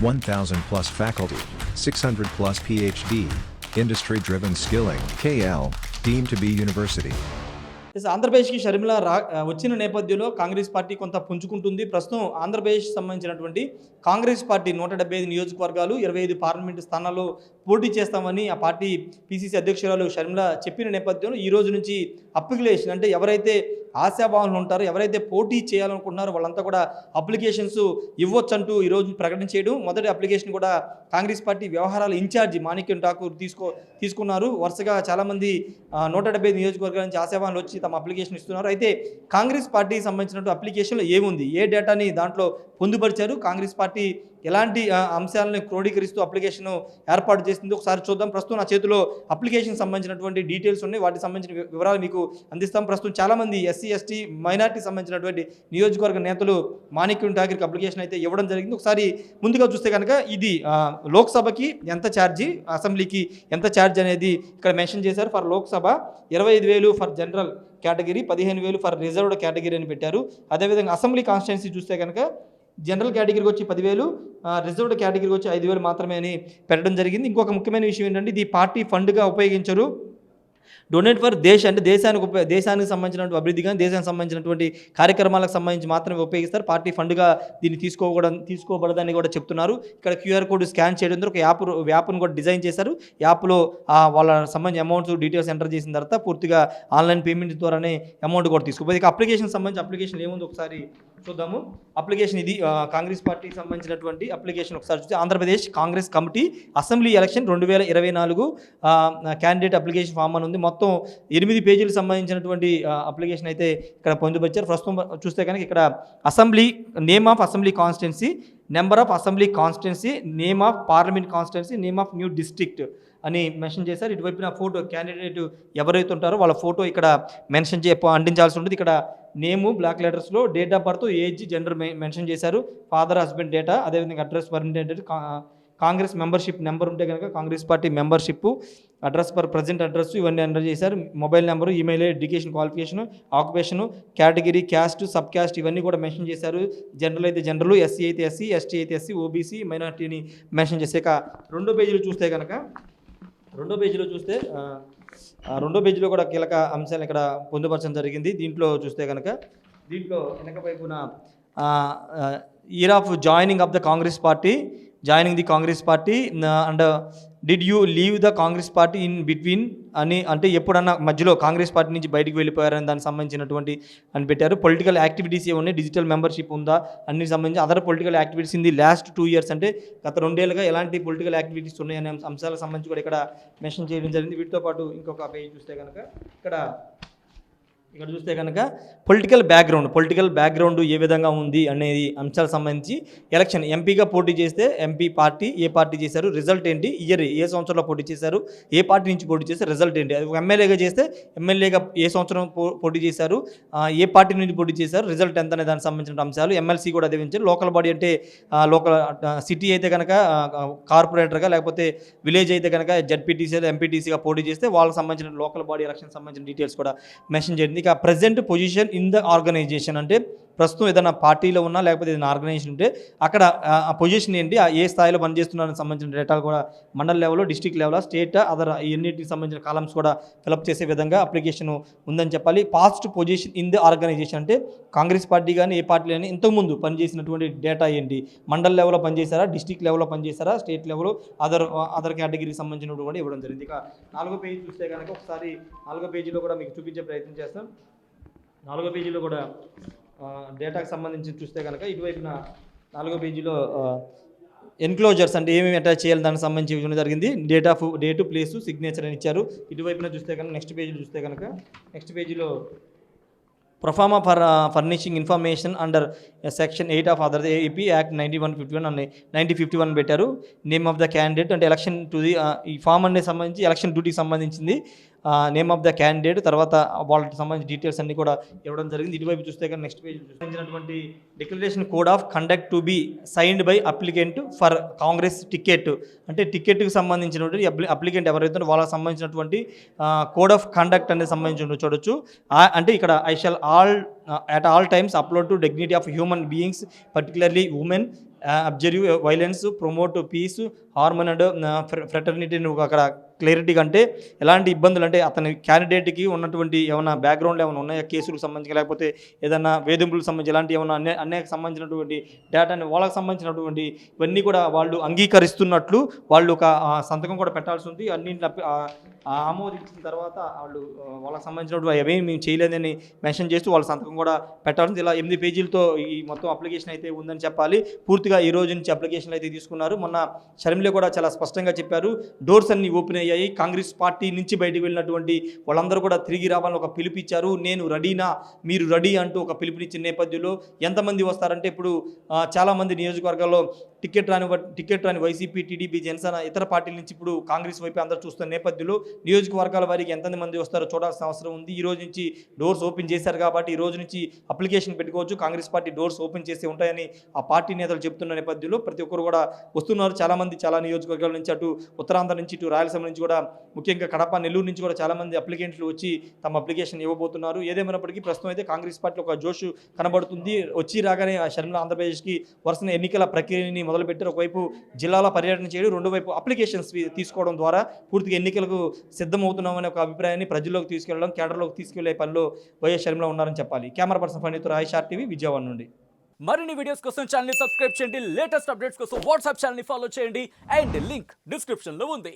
1,000 plus faculty, 600 plus PhD, industry-driven skilling, KL, deemed to be university. ఆంధ్రప్రదేశ్కి షర్మిల వచ్చిన నేపథ్యంలో Congress party కొంత పుంజుకుంటుంది. ప్రస్తుతం ఆంధ్రప్రదేశ్ సంబంధించినటువంటి కాంగ్రెస్ పార్టీ 175 నియోజకవర్గాలు 25 పార్లమెంటు స్థానాల్లో పోటీ చేస్తామని ఆ పార్టీ పిసిసి అధ్యక్షురాలు షర్మిల చెప్పిన నేపథ్యంలో ఈ రోజు నుంచి అప్లికేషన్ అంటే ఎవరైతే ఆశాభావాలు ఉంటారో ఎవరైతే పోటీ చేయాలనుకుంటున్నారో వాళ్ళంతా కూడా అప్లికేషన్స్ ఇవ్వచ్చంటూ ఈరోజు ప్రకటన చేయడం. మొదటి అప్లికేషన్ కూడా కాంగ్రెస్ పార్టీ వ్యవహారాల ఇన్ఛార్జి మాణిక్యం ఠాకూర్ తీసుకున్నారు. వరుసగా చాలామంది 175 నియోజకవర్గాల నుంచి ఆశాభావాలు వచ్చి తమ అప్లికేషన్ ఇస్తున్నారు. అయితే కాంగ్రెస్ పార్టీకి సంబంధించినటువంటి అప్లికేషన్లో ఏముంది, ఏ డేటాని దాంట్లో పొందుపరిచారు, కాంగ్రెస్ పార్టీ ఎలాంటి అంశాలను క్రోడీకరిస్తూ అప్లికేషన్ ఏర్పాటు చేసింది ఒకసారి చూద్దాం. ప్రస్తుతం నా చేతిలో అప్లికేషన్ సంబంధించినటువంటి డీటెయిల్స్ ఉన్నాయి, వాటికి సంబంధించిన వివరాలు మీకు అందిస్తాం. ప్రస్తుతం చాలామంది ఎస్సీ ఎస్టీ మైనార్టీకి సంబంధించినటువంటి నియోజకవర్గ నేతలు మాణిక్యం ఠాకూర్కి అప్లికేషన్ అయితే ఇవ్వడం జరిగింది. ఒకసారి ముందుగా చూస్తే కనుక ఇది లోక్సభకి ఎంత ఛార్జీ, అసెంబ్లీకి ఎంత ఛార్జ్ అనేది ఇక్కడ మెన్షన్ చేశారు. For Lok Sabha 25,000 for general category, 15,000 for reserved category అని పెట్టారు. అదేవిధంగా అసెంబ్లీ కాన్స్టిట్యున్సీ చూస్తే కనుక జనరల్ కేటగిరీకి వచ్చి 10,000, రిజర్వ్డ్ కేటగిరీకి వచ్చి 5,000 మాత్రమే అని పెట్టడం జరిగింది. ఇంకొక ముఖ్యమైన విషయం ఏంటంటే ఇది పార్టీ ఫండ్గా ఉపయోగించరు. డొనేట్ ఫర్ అంటే దేశానికి సంబంధించినటువంటి అభివృద్ధి కానీ దేశానికి సంబంధించినటువంటి కార్యక్రమాలకు సంబంధించి మాత్రమే ఉపయోగిస్తారు. పార్టీ ఫండ్గా దీన్ని తీసుకోబడదని కూడా చెప్తున్నారు. ఇక్కడ క్యూఆర్ కోడ్ స్కాన్ చేయడం ద్వారా ఒక యాప్ను కూడా డిజైన్ చేశారు. యాప్లో వాళ్ళ సంబంధించిన అమౌంట్స్ డీటెయిల్స్ ఎంటర్ చేసిన తర్వాత పూర్తిగా ఆన్లైన్ పేమెంట్ ద్వారానే అమౌంట్ కూడా తీసుకోవాలి. ఇక అప్లికేషన్ సంబంధించి అప్లికేషన్ ఏముంది ఒకసారి చూద్దాము. అప్లికేషన్ ఇది కాంగ్రెస్ పార్టీకి సంబంధించినటువంటి అప్లికేషన్. ఒకసారి చూస్తే Andhra Pradesh Congress committee assembly election 2024 candidate application form అని ఉంది. మొత్తం 8 పేజీలకు సంబంధించినటువంటి అప్లికేషన్ అయితే ఇక్కడ పొందుపరిచారు. ప్రస్తుతం చూస్తే కనుక ఇక్కడ assembly name of assembly constituency, number of assembly constituency, name of parliament constituency, name of new district అని మెన్షన్ చేశారు. ఇటువైపున ఫోటో క్యాండిడేట్ ఎవరైతే ఉంటారో వాళ్ళ ఫోటో ఇక్కడ అందించాల్సి ఉంటుంది. ఇక్కడ నేము బ్లాక్ లెటర్స్లో, date of birth, age, gender mention చేశారు. ఫాదర్ హస్బెండ్ డేటా, అదేవిధంగా address permanent, Congress membership number ఉంటే కనుక Congress party membership, address present address ఇవన్నీ ఎంటర్ చేశారు. Mobile number, email, education qualification, occupation, category, caste, sub caste ఇవన్నీ కూడా mention చేశారు. జనరల్ అయితే జనరల్, ఎస్సీ అయితే ఎస్సీ, ఎస్టీ అయితే ఎస్సీ, ఓబీసీ, మైనార్టీని మెన్షన్ చేశాక రెండో పేజీలో చూస్తే రెండో పేజీలో కూడా కీలక అంశాలు ఇక్కడ పొందుపరచడం జరిగింది. దీంట్లో చూస్తే కనుక వెనక వైపున year of joining of the Congress party, joining the Congress party and did you leave the Congress party in between అని, అంటే ఎప్పుడన్నా మధ్యలో కాంగ్రెస్ పార్టీ నుంచి బయటికి వెళ్ళిపోయారని దానికి సంబంధించినటువంటి అని పెట్టారు. పొలిటికల్ యాక్టివిటీస్ ఏమున్నాయి, డిజిటల్ మెంబర్షిప్ ఉందా, అన్ని సంబంధించి other political activities in the last 2 years అంటే గత 2 ఏళ్ళుగా ఎలాంటి పొలిటికల్ యాక్టివిటీస్ ఉన్నాయనే అంశాలకు సంబంధించి కూడా ఇక్కడ మెన్షన్ చేయడం జరిగింది. వీటితో పాటు ఇంకొక పేజ్ చూస్తే కనుక ఇక్కడ చూస్తే కనుక పొలిటికల్ బ్యాక్గ్రౌండ్ ఏ విధంగా ఉంది అనేది అంశాలకు సంబంధించి ఎలక్షన్ ఎంపీగా పోటీ చేస్తే ఎంపీ పార్టీ ఏ పార్టీ చేశారు, రిజల్ట్ ఏంటి, ఇయర్ ఏ సంవత్సరంలో పోటీ చేశారు, ఏ పార్టీ నుంచి పోటీ చేస్తే రిజల్ట్ ఏంటి, అది ఎమ్మెల్యేగా చేస్తే ఎమ్మెల్యేగా ఏ సంవత్సరం పోటీ చేశారు, ఏ పార్టీ నుంచి పోటీ చేశారు, రిజల్ట్ ఎంత అనే దానికి సంబంధించిన అంశాలు. ఎమ్మెల్సీ కూడా అదే ఉంచారు. లోకల్ బాడీ అంటే లోకల్ సిటీ అయితే కనుక కార్పొరేటర్గా, లేకపోతే విలేజ్ అయితే కనుక జడ్పీటీసీ ఎంపీటీసీగా పోటీ చేస్తే వాళ్ళకి సంబంధించిన లోకల్ బాడీ ఎలక్షన్ సంబంధించిన డీటెయిల్స్ కూడా మెన్షన్ చేయండి. ఇక present position in the organisation అంటే ప్రస్తుతం ఏదైనా పార్టీలో ఉన్నా లేకపోతే ఏదైనా ఆర్గనైజేషన్ ఉంటే అక్కడ ఆ పొజిషన్ ఏంటి, ఏ స్థాయిలో పనిచేస్తున్నారని సంబంధించిన డేటాలు కూడా మండల్ లెవెల్లో, డిస్ట్రిక్ట్ లెవెల్లో, స్టేట్ అదర్ ఎన్నిటికి సంబంధించిన కాలమ్స్ కూడా ఫిలప్ చేసే విధంగా అప్లికేషన్ ఉందని చెప్పాలి. Past position in the organisation అంటే కాంగ్రెస్ పార్టీ కానీ ఏ పార్టీ కానీ ఇంతకుముందు పనిచేసినటువంటి డేటా ఏంటి, మండల్ లెవెల్లో పనిచేశారా, డిస్ట్రిక్ట్ లెవెల్లో పనిచేశారా, స్టేట్ లెవెల్ అదర్ కేటగిరీకి సంబంధించినటువంటి కూడా ఇవ్వడం జరిగింది. ఇక 4వ పేజీ చూస్తే కనుక ఒకసారి 4వ పేజీలో కూడా మీకు చూపించే ప్రయత్నం చేస్తాం. 4వ పేజీలో కూడా డేటాకు సంబంధించి చూస్తే కనుక ఇటువైపున 4వ పేజీలో ఎన్క్లోజర్స్ అంటే ఏమేమి అటాచ్ చేయాలి దానికి సంబంధించి ఇవ్వడం జరిగింది. డేటు, ప్లేసు, సిగ్నేచర్ అని ఇచ్చారు. ఇటువైపున చూస్తే కనుక నెక్స్ట్ పేజీలో proforma for furnishing information under section 8 of other AP act 9151 అని 9051 పెట్టారు. నేమ్ ఆఫ్ ద క్యాండిడేట్ అంటే ఎలక్షన్ టు ది ఈ ఫామ్ అనేది సంబంధించి ఎలక్షన్ డ్యూటీకి సంబంధించింది. నేమ్ ఆఫ్ ద క్యాండిడేట్, తర్వాత వాళ్ళకి సంబంధించిన డీటెయిల్స్ అన్ని కూడా ఇవ్వడం జరిగింది. ఇటువైపు చూస్తే కానీ నెక్స్ట్ పేజ్ సంబంధించినటువంటి declaration code of conduct to be signed by applicant for Congress ticket అంటే టికెట్కి సంబంధించినటువంటి అప్లికెంట్ ఎవరైతే వాళ్ళకి సంబంధించినటువంటి కోడ్ ఆఫ్ కండక్ట్ అనేది సంబంధించి చూడొచ్చు. అంటే ఇక్కడ I shall at all times upload to dignity of human beings, particularly women, observe violence, promote peace, harmony and ఫ్రెటర్నిటీని అక్కడ క్లారిటీగా అంటే ఎలాంటి ఇబ్బందులు అంటే అతని క్యాండిడేట్కి ఉన్నటువంటి ఏమైనా బ్యాక్గ్రౌండ్లో ఏమైనా ఉన్నాయా, కేసులకు సంబంధించి లేకపోతే ఏదైనా వేధింపులకు సంబంధించి ఇలాంటి ఏమైనా అనేక సంబంధించినటువంటి డేటాని వాళ్ళకి సంబంధించినటువంటి ఇవన్నీ కూడా వాళ్ళు అంగీకరిస్తున్నట్లు వాళ్ళు ఒక సంతకం కూడా పెట్టాల్సి ఉంది. అన్నింటిని ఆమోదించిన తర్వాత వాళ్ళు వాళ్ళకి సంబంధించినటువంటి అవేమి మేము చేయలేదని మెన్షన్ చేస్తూ వాళ్ళ సంతకం కూడా పెట్టాల్సింది. ఇలా 8 పేజీలతో ఈ మొత్తం అప్లికేషన్ అయితే ఉందని చెప్పాలి. పూర్తిగా ఈ రోజు నుంచి అప్లికేషన్లు అయితే తీసుకున్నారు. మొన్న షర్మిల కూడా చాలా స్పష్టంగా చెప్పారు, డోర్స్ అన్ని ఓపెన్ అయ్యాయి. కాంగ్రెస్ పార్టీ నుంచి బయటకు వెళ్ళినటువంటి వాళ్ళందరూ కూడా తిరిగి రావాలని ఒక పిలుపిచ్చారు. నేను రెడీనా, మీరు రెడీ అంటూ ఒక పిలుపునిచ్చిన నేపథ్యంలో ఎంతమంది వస్తారంటే ఇప్పుడు చాలామంది నియోజకవర్గాల్లో టికెట్ రాని వైసీపీ, టీడీపీ, జనసేన ఇతర పార్టీల నుంచి ఇప్పుడు కాంగ్రెస్ వైపు అందరూ చూస్తున్న నేపథ్యంలో నియోజకవర్గాల వారికి ఎంతమంది మంది వస్తారో చూడాల్సిన అవసరం ఉంది. ఈ రోజు నుంచి డోర్స్ ఓపెన్ చేశారు కాబట్టి ఈ రోజు నుంచి అప్లికేషన్ పెట్టుకోవచ్చు. కాంగ్రెస్ పార్టీ డోర్స్ ఓపెన్ చేసి ఉంటాయని ఆ పార్టీ నేతలు చెప్తున్న నేపథ్యంలో ప్రతి ఒక్కరు కూడా వస్తున్నారు. చాలామంది చాలా నియోజకవర్గాల నుంచి, అటు ఉత్తరాంధ్ర నుంచి, ఇటు రాయలసీమ నుంచి కూడా, ముఖ్యంగా కడప, నెల్లూరు నుంచి కూడా చాలామంది అప్లికెంట్లు వచ్చి తమ అప్లికేషన్ ఇవ్వబోతున్నారు. ఏదేమైనప్పటికీ ప్రస్తుతం అయితే కాంగ్రెస్ పార్టీ ఒక జోష్ కనబడుతుంది. వచ్చి రాగానే ఆ షర్మిల ఆంధ్రప్రదేశ్కి వరుసన ఎన్నికల ప్రక్రియని మొదలుపెట్టారు. ఒకవైపు జిల్లాల పర్యటన చేయడం, రెండో వైపు అప్లికేషన్స్ తీసుకోవడం ద్వారా పూర్తిగా ఎన్నికలకు సిద్ధమవుతున్నామనే ఒక అభిప్రాయాన్ని ప్రజల్లోకి తీసుకెళ్లడం, కేడర్లోకి తీసుకెళ్లే పనిలో వైఎస్ షర్మిల ఉన్నారని చెప్పాలి. కెమెరా పర్సన్ ఫణితో రాయ్ టీవీ, విజయవాడ నుండి. మరిన్ని వీడియోస్ కోసం ఛానల్ ని సబ్స్క్రైబ్ చేయండి. లేటెస్ట్ అప్డేట్స్ కోసం వాట్సాప్ ఛానల్ ని ఫాలో చేయండి. అండ్ లింక్ డిస్క్రిప్షన్ లో ఉంది.